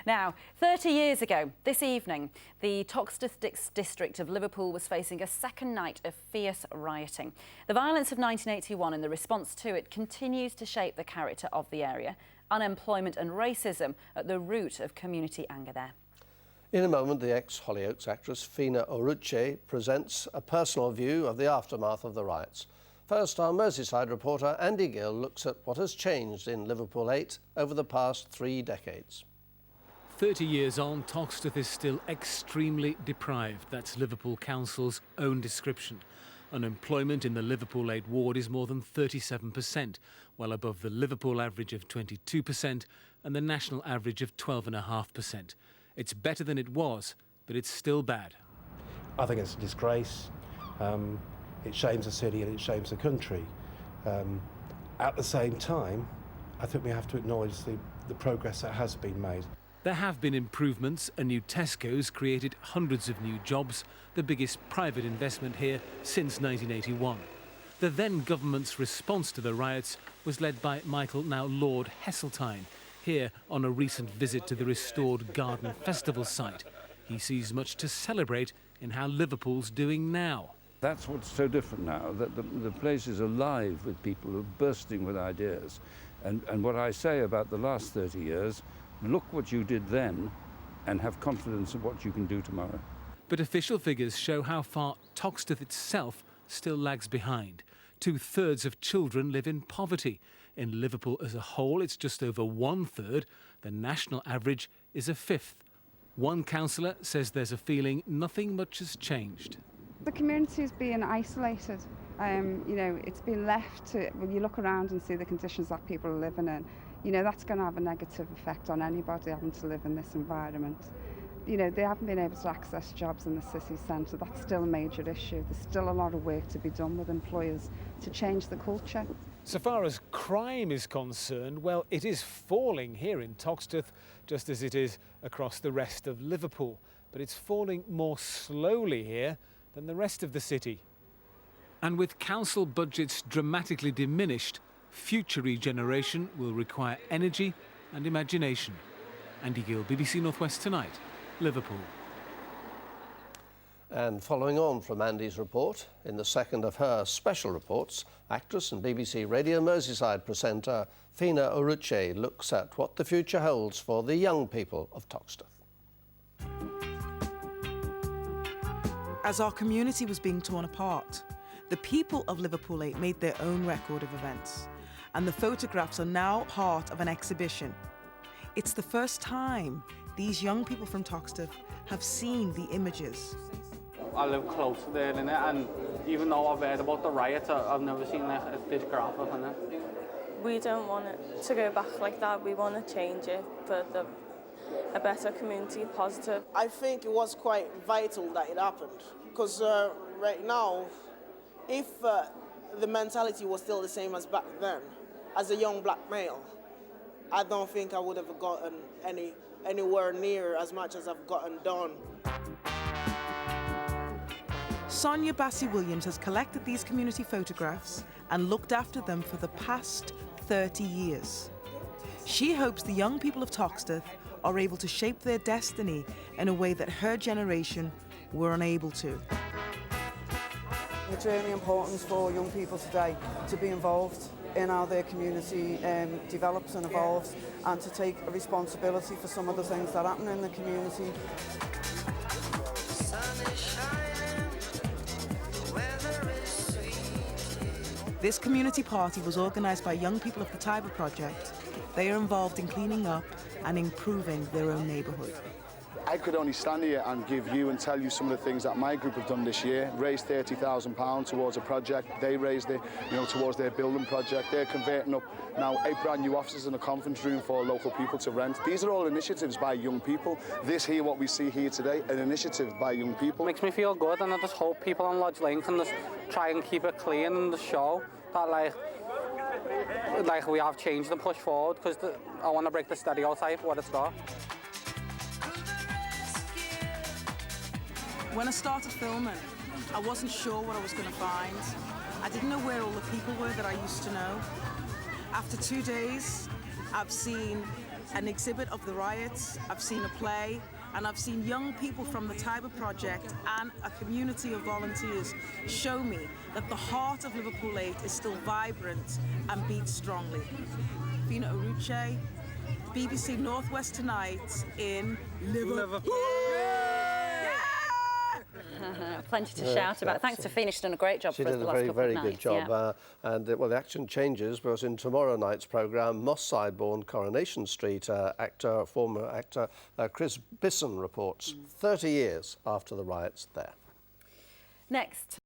Now, 30 years ago, this evening, the Toxteth district of Liverpool was facing a second night of fierce rioting. The violence of 1981 and the response to it continues to shape the character of the area. Unemployment and racism at the root of community anger there. In a moment, the ex-Hollyoaks actress Fina Oruche presents a personal view of the aftermath of the riots. First, our Merseyside reporter Andy Gill looks at what has changed in Liverpool 8 over the past 3 decades. 30 years on, Toxteth is still extremely deprived. That's Liverpool Council's own description. Unemployment in the Liverpool 8 ward is more than 37%, well above the Liverpool average of 22% and the national average of 12.5%. It's better than it was, but it's still bad. I think it's a disgrace. It shames the city and it shames the country. At the same time, I think we have to acknowledge the progress that has been made. There have been improvements. A new Tesco's created hundreds of new jobs, the biggest private investment here since 1981. The then government's response to the riots was led by Michael, now Lord Heseltine, here on a recent visit to the restored Garden Festival site. He sees much to celebrate in how Liverpool's doing now. That's what's so different now, that the place is alive with people who are bursting with ideas. And what I say about the last 30 years, look what you did then and have confidence in what you can do tomorrow. But official figures show how far Toxteth itself still lags behind. 2/3 of children live in poverty. In Liverpool as a whole, it's just over 1/3. The national average is 1/5. One councillor says there's a feeling nothing much has changed. The community is being isolated. It's been left to, when you look around and see the conditions that people are living in, that's going to have a negative effect on anybody having to live in this environment. They haven't been able to access jobs in the city centre. That's still a major issue. There's still a lot of work to be done with employers to change the culture. So far as crime is concerned, well, it is falling here in Toxteth, just as it is across the rest of Liverpool. But it's falling more slowly here than the rest of the city. And with council budgets dramatically diminished, future regeneration will require energy and imagination. Andy Gill, BBC North West Tonight, Liverpool. And following on from Andy's report, in the second of her special reports, actress and BBC Radio Merseyside presenter Fina Oruche looks at what the future holds for the young people of Toxteth. As our community was being torn apart, the people of Liverpool 8 made their own record of events, and the photographs are now part of an exhibition. It's the first time these young people from Toxteth have seen the images. I live close there, innit? And even though I've heard about the riots, I've never seen this graphic, innit? We don't want it to go back like that. We want to change it for a better community, positive. I think it was quite vital that it happened, because right now, if the mentality was still the same as back then, as a young black male, I don't think I would have gotten anywhere near as much as I've gotten done. Sonia Bassey-Williams has collected these community photographs and looked after them for the past 30 years. She hopes the young people of Toxteth are able to shape their destiny in a way that her generation were unable to. It's really important for young people today to be involved in how their community develops and evolves, and to take a responsibility for some of the things that happen in the community. This community party was organised by young people of the Tiber Project. They are involved in cleaning up and improving their own neighbourhood. I could only stand here and give you and tell you some of the things that my group have done this year. Raised £30,000 towards a project. They raised it, towards their building project. They're converting up now 8 brand new offices and a conference room for local people to rent. These are all initiatives by young people. This here, what we see here today, an initiative by young people. It makes me feel good, and I just hope people on Lodge Lane can just try and keep it clean and just show that like we have changed and pushed forward, because I want to break the stereotype what it's got. When I started filming, I wasn't sure what I was going to find. I didn't know where all the people were that I used to know. After 2 days, I've seen an exhibit of the riots, I've seen a play, and I've seen young people from the Tiber Project and a community of volunteers show me that the heart of Liverpool 8 is still vibrant and beats strongly. Fina Uruche, BBC North West tonight in Liverpool. Plenty to shout about. Thanks to Fina, she's done a great job she for us did the a last very, couple very of good nights. job. Well, the action changes because in tomorrow night's programme, Moss Side-born Coronation Street former actor Chris Bisson reports 30 years after the riots there. Next,